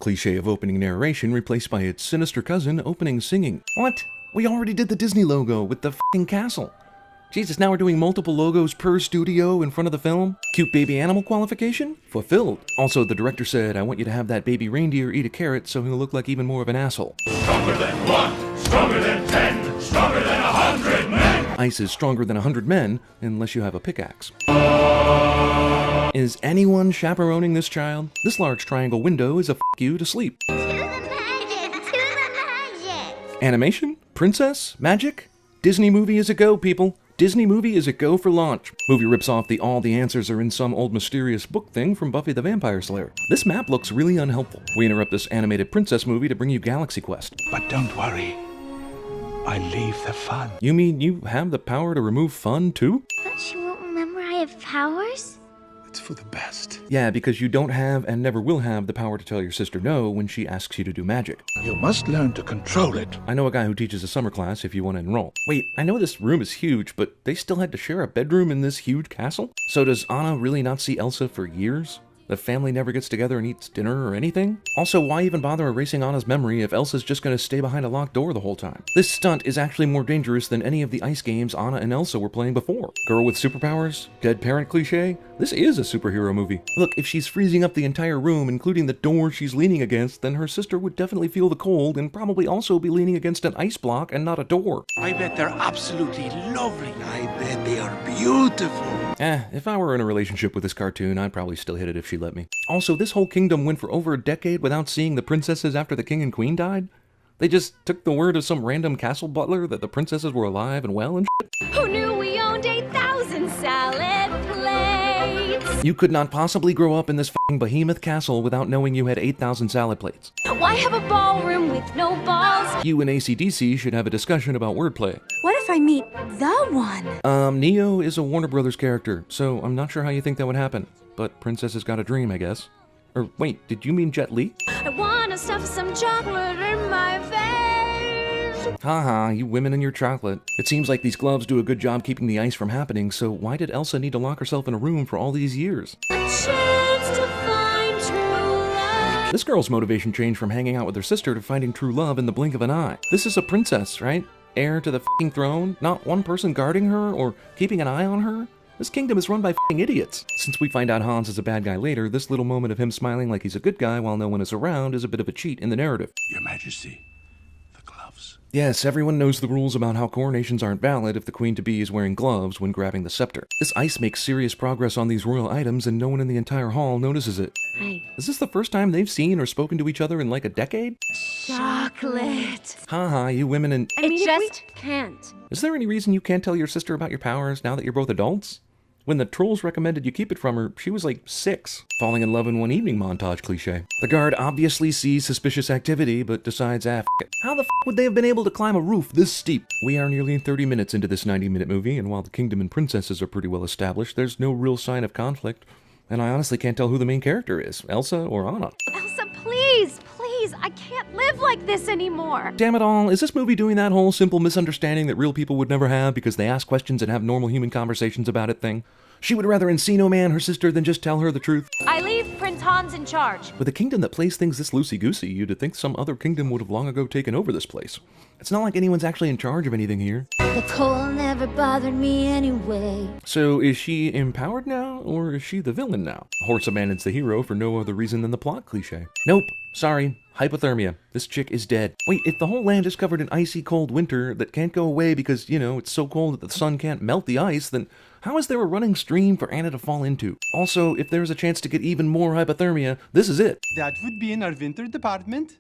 cliche of opening narration replaced by its sinister cousin, opening singing. What? We already did the Disney logo with the f***ing castle. Jesus, now we're doing multiple logos per studio in front of the film? Cute baby animal qualification? Fulfilled. Also, the director said, I want you to have that baby reindeer eat a carrot so he'll look like even more of an asshole. Stronger than 1, stronger than 10, stronger than 100 men! Ice is stronger than 100 men, unless you have a pickaxe. Is anyone chaperoning this child? This large triangle window is a f*** you to sleep. To the magic! To the magic! Animation? Princess? Magic? Disney movie is a go, people. Disney movie is a go for launch. Movie rips off the all the answers are in some old mysterious book thing from Buffy the Vampire Slayer. This map looks really unhelpful. We interrupt this animated princess movie to bring you Galaxy Quest. But don't worry, I leave the fun. You mean you have the power to remove fun too? But she won't remember I have powers? It's for the best. Yeah, because you don't have and never will have the power to tell your sister no when she asks you to do magic. You must learn to control it. I know a guy who teaches a summer class if you want to enroll. Wait, I know this room is huge, but they still had to share a bedroom in this huge castle? So does Anna really not see Elsa for years? The family never gets together and eats dinner or anything? Also, why even bother erasing Anna's memory if Elsa's just gonna stay behind a locked door the whole time? This stunt is actually more dangerous than any of the ice games Anna and Elsa were playing before. Girl with superpowers? Dead parent cliche? This is a superhero movie. Look, if she's freezing up the entire room, including the door she's leaning against, then her sister would definitely feel the cold and probably also be leaning against an ice block and not a door. I bet they're absolutely lovely. I bet they are beautiful. If I were in a relationship with this cartoon, I'd probably still hit it if she let me. Also, this whole kingdom went for over a decade without seeing the princesses after the king and queen died. They just took the word of some random castle butler that the princesses were alive and well and shit. Who knew we owned 8,000 salad plates? You could not possibly grow up in this f***ing behemoth castle without knowing you had 8,000 salad plates. Why have a ballroom with no balls? You and AC/DC should have a discussion about wordplay. What if I meet the one? Neo is a Warner Brothers character, so I'm not sure how you think that would happen. But Princess has got a dream, I guess. Or wait, did you mean Jet Li? I wanna stuff some chocolate in my face. Haha, you women and your chocolate. It seems like these gloves do a good job keeping the ice from happening, so why did Elsa need to lock herself in a room for all these years? A chance to find true love. This girl's motivation changed from hanging out with her sister to finding true love in the blink of an eye. This is a princess, right? Heir to the f***ing throne? Not one person guarding her or keeping an eye on her? This kingdom is run by f***ing idiots. Since we find out Hans is a bad guy later, this little moment of him smiling like he's a good guy while no one is around is a bit of a cheat in the narrative. Your Majesty, the gloves. Yes, everyone knows the rules about how coronations aren't valid if the queen-to-be is wearing gloves when grabbing the scepter. This ice makes serious progress on these royal items and no one in the entire hall notices it. Hi. Is this the first time they've seen or spoken to each other in like a decade? Chocolate. Haha, you women and... I just can't. Is there any reason you can't tell your sister about your powers now that you're both adults? When the trolls recommended you keep it from her, she was like 6. Falling in love in one evening montage cliche. The guard obviously sees suspicious activity, but decides, f it. How the f would they have been able to climb a roof this steep? We are nearly 30 minutes into this 90-minute movie, and while the kingdom and princesses are pretty well established, there's no real sign of conflict. And I honestly can't tell who the main character is, Elsa or Anna. Elsa, please, please, I can't live like this anymore. Damn it all, is this movie doing that whole simple misunderstanding that real people would never have because they ask questions and have normal human conversations about it thing? She would rather Encino Man her sister than just tell her the truth. I leave Prince Hans in charge. With a kingdom that plays things this loosey-goosey, you'd think some other kingdom would have long ago taken over this place. It's not like anyone's actually in charge of anything here. The cold never bothered me anyway. So is she empowered now, or is she the villain now? A horse abandons the hero for no other reason than the plot cliche. Nope, sorry, hypothermia. This chick is dead. Wait, if the whole land is covered in icy cold winter that can't go away because, you know, it's so cold that the sun can't melt the ice, then how is there a running stream for Anna to fall into? Also, if there's a chance to get even more hypothermia, this is it. That would be in our winter department.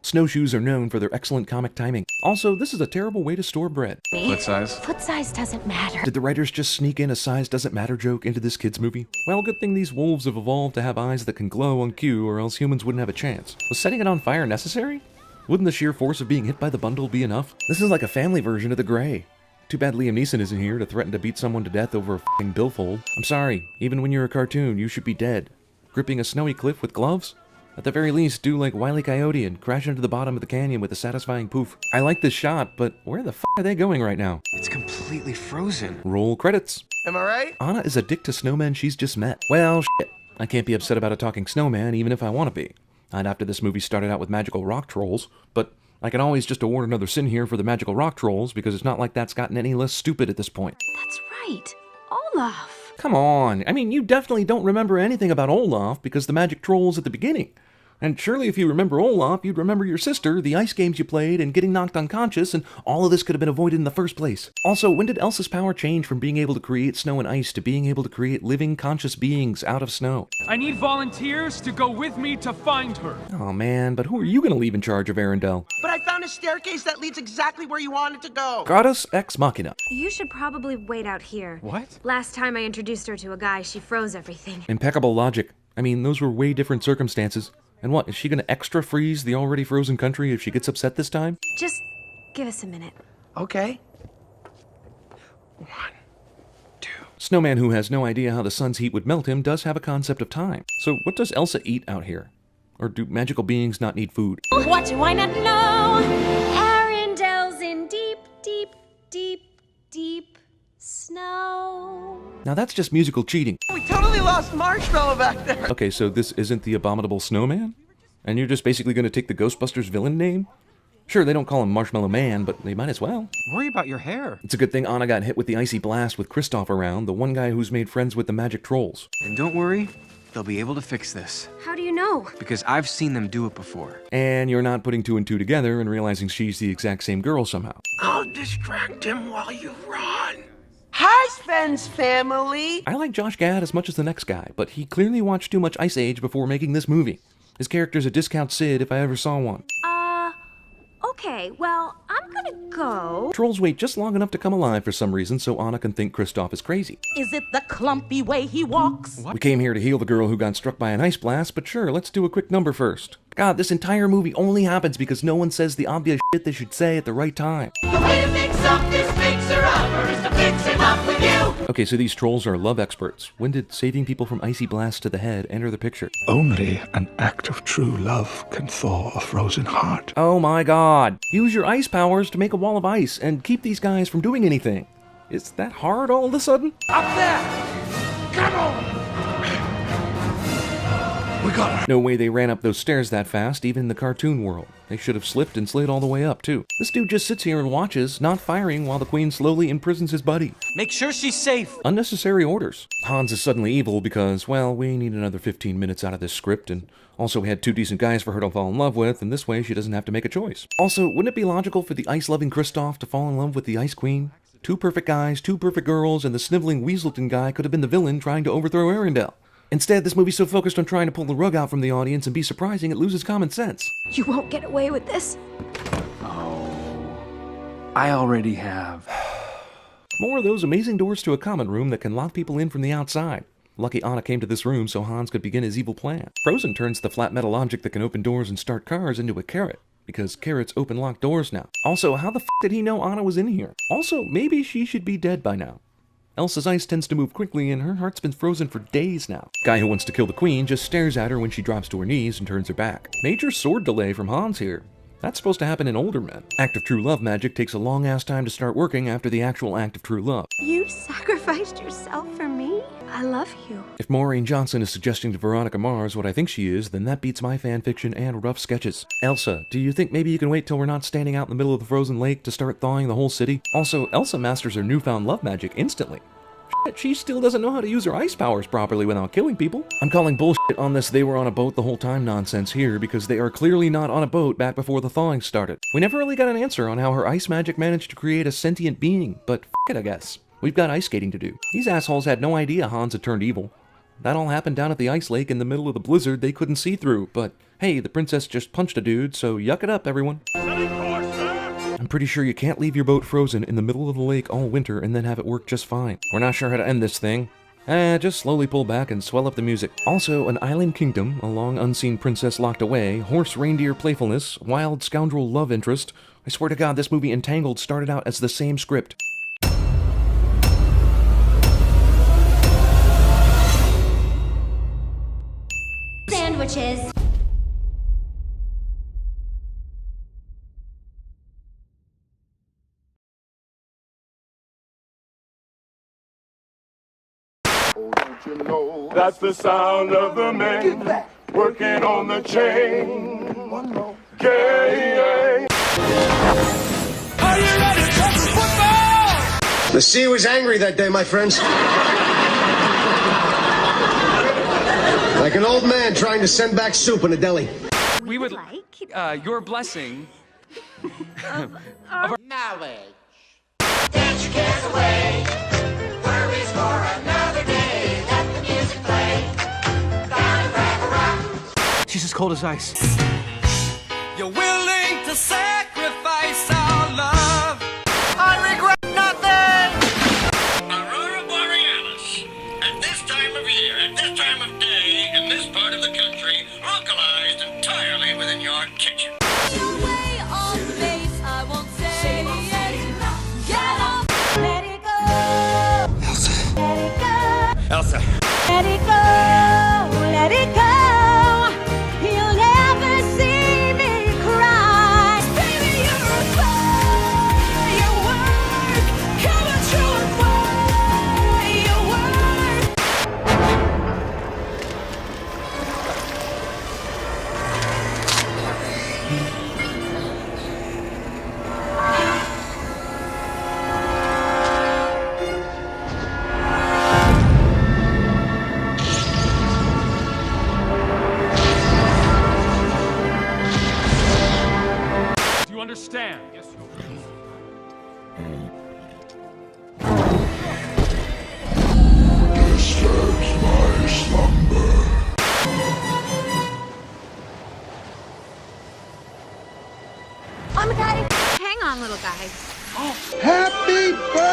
Snowshoes are known for their excellent comic timing. Also, this is a terrible way to store bread. Foot size? Foot size doesn't matter. Did the writers just sneak in a size doesn't matter joke into this kid's movie? Well, good thing these wolves have evolved to have eyes that can glow on cue, or else humans wouldn't have a chance. Was setting it on fire necessary? Wouldn't the sheer force of being hit by the bundle be enough? This is like a family version of The Grey. Too bad Liam Neeson isn't here to threaten to beat someone to death over a f***ing billfold. I'm sorry, even when you're a cartoon, you should be dead. Gripping a snowy cliff with gloves? At the very least, do like Wile E. Coyote and crash into the bottom of the canyon with a satisfying poof. I like this shot, but where the f*** are they going right now? It's completely frozen. Roll credits. Am I right? Anna is a dick to snowmen she's just met. Well, shit. I can't be upset about a talking snowman, even if I want to be. Not after this movie started out with magical rock trolls, but I can always just award another sin here for the magical rock trolls, because it's not like that's gotten any less stupid at this point. That's right. Olaf. Come on, I mean, you definitely don't remember anything about Olaf because the magic troll's at the beginning. And surely if you remember Olaf, you'd remember your sister, the ice games you played, and getting knocked unconscious, and all of this could have been avoided in the first place. Also, when did Elsa's power change from being able to create snow and ice to being able to create living, conscious beings out of snow? I need volunteers to go with me to find her. Oh man, but who are you gonna leave in charge of Arendelle? But I found a staircase that leads exactly where you wanted to go. Gratus ex machina. You should probably wait out here. What? Last time I introduced her to a guy, she froze everything. Impeccable logic. I mean, those were way different circumstances. And what, is she gonna extra freeze the already frozen country if she gets upset this time? Just give us a minute. Okay. Snowman, who has no idea how the sun's heat would melt him, does have a concept of time. So what does Elsa eat out here? Or do magical beings not need food? What do I not know? Arendelle's in deep, deep, deep, deep snow. Now that's just musical cheating. We totally lost Marshmallow back there. Okay, so this isn't the Abominable Snowman? And you're just basically gonna take the Ghostbusters villain name? Sure, they don't call him Marshmallow Man, but they might as well. Worry about your hair. It's a good thing Anna got hit with the icy blast with Kristoff around, the one guy who's made friends with the magic trolls. And don't worry, they'll be able to fix this. How do you know? Because I've seen them do it before. And you're not putting two and two together and realizing she's the exact same girl somehow. I'll distract him while you run. Hi, Sven's family. I like Josh Gad as much as the next guy, but he clearly watched too much Ice Age before making this movie. His character's a discount Sid if I ever saw one. Okay, well, I'm gonna go. Trolls wait just long enough to come alive for some reason so Anna can think Kristoff is crazy. Is it the clumpy way he walks? We came here to heal the girl who got struck by an ice blast, but sure, let's do a quick number first. God, this entire movie only happens because no one says the obvious shit they should say at the right time. The way to fix up this fixer-upper is to fix him up with you. Okay, so these trolls are love experts. When did saving people from icy blasts to the head enter the picture? Only an act of true love can thaw a frozen heart. Oh my god. Use your ice powers to make a wall of ice and keep these guys from doing anything. Is that hard all of a sudden? Up there. Come on. We got her. No way they ran up those stairs that fast, even in the cartoon world. They should have slipped and slid all the way up, too. This dude just sits here and watches, not firing, while the queen slowly imprisons his buddy. Make sure she's safe. Unnecessary orders. Hans is suddenly evil because, well, we need another 15 minutes out of this script, and also we had two decent guys for her to fall in love with, and this way she doesn't have to make a choice. Also, wouldn't it be logical for the ice-loving Kristoff to fall in love with the Ice Queen? Two perfect guys, two perfect girls, and the sniveling Weaselton guy could have been the villain trying to overthrow Arendelle. Instead, this movie's so focused on trying to pull the rug out from the audience and be surprising, it loses common sense. You won't get away with this. Oh, I already have. More of those amazing doors to a common room that can lock people in from the outside. Lucky Anna came to this room so Hans could begin his evil plan. Frozen turns the flat metal object that can open doors and start cars into a carrot, because carrots open locked doors now. Also, how the f did he know Anna was in here? Also, maybe she should be dead by now. Elsa's ice tends to move quickly, and her heart's been frozen for days now. Guy who wants to kill the queen just stares at her when she drops to her knees and turns her back. Major sword delay from Hans here. That's supposed to happen in older men. Act of true love magic takes a long-ass time to start working after the actual act of true love. You sacrificed yourself for me? I love you. If Maureen Johnson is suggesting to Veronica Mars what I think she is, then that beats my fanfiction and rough sketches. Elsa, do you think maybe you can wait till we're not standing out in the middle of the frozen lake to start thawing the whole city? Also, Elsa masters her newfound love magic instantly. Shit, she still doesn't know how to use her ice powers properly without killing people. I'm calling bullshit on this they were on a boat the whole time nonsense here because they are clearly not on a boat back before the thawing started. We never really got an answer on how her ice magic managed to create a sentient being, but f it I guess. We've got ice skating to do. These assholes had no idea Hans had turned evil. That all happened down at the ice lake in the middle of the blizzard they couldn't see through, but hey, the princess just punched a dude, so yuck it up, everyone. I'm pretty sure you can't leave your boat frozen in the middle of the lake all winter and then have it work just fine. We're not sure how to end this thing. Just slowly pull back and swell up the music. Also, an island kingdom, a long unseen princess locked away, horse reindeer playfulness, wild scoundrel love interest. I swear to God, this movie Entangled started out as the same script. Sandwiches. That's the sound of the men working on the chain. Gang. Are you ready to touch the football? The sea was angry that day, my friends. Like an old man trying to send back soup in a deli. We would like your blessing of our knowledge. Dance your cares away. Worries for another day. Let the music play. Down and Cracker Rock. She's as cold as ice. You're willing to sacrifice our love. I regret nothing. Aurora Borealis. At this time of year, at this time of day, in this part of the country, localized entirely within your kitchen. Way off base, I won't say it. Get off. Let it go. Elsa. Let it go. Elsa. Let it go. Let it go. You'll never see me cry. Baby, you're a firework. Coming through and firework. Do you understand? Yes, Disturbs my slumber. I'm okay. Hang on, little guy. Happy birthday!